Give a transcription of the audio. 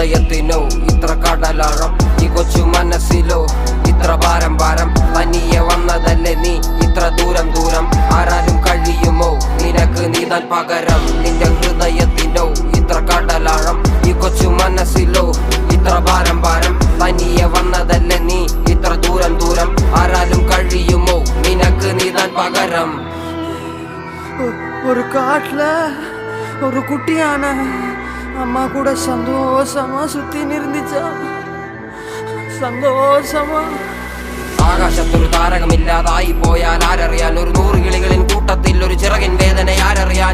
ഹൃദയത്തിനോ ഇത്ര കടലാഴം, ഈ കൊച്ചു മനസ്സിലോ ഇത്ര ഭാരം ഭാരം. തനിയെ വന്നതല്ലേ നീ ഇത്ര ദൂരം ദൂരം, ആരാലും കഴിയുമോ നിനക്ക് നീതാൻ പകരം. നിന്റെ ഹൃദയത്തിനോ ഇത്ര കടലാഴം, ഈ കൊച്ചു മനസ്സിലോ ഇത്ര ഭാരം ഭാരം. തനിയെ വന്നതല്ലേ നീ ഇത്ര ദൂരം ദൂരം, ആരാലും കഴിയുമോ നിനക്ക് നീതാൻ പകരം. ஒரு காட்டுல ஒரு குட்டியான அம்மா கூட சந்தோஷமா சுத்தி இருந்துச்சா, സന്തോഷമാ. ആകാശത്തൊരു താരകമില്ലാതായി പോയാൽ ആരറിയാൻ, ഒരു 100 കിളികളിൻ കൂട്ടത്തിൽ ഒരു ചിറകിൻ വേദന ആരറിയാൻ.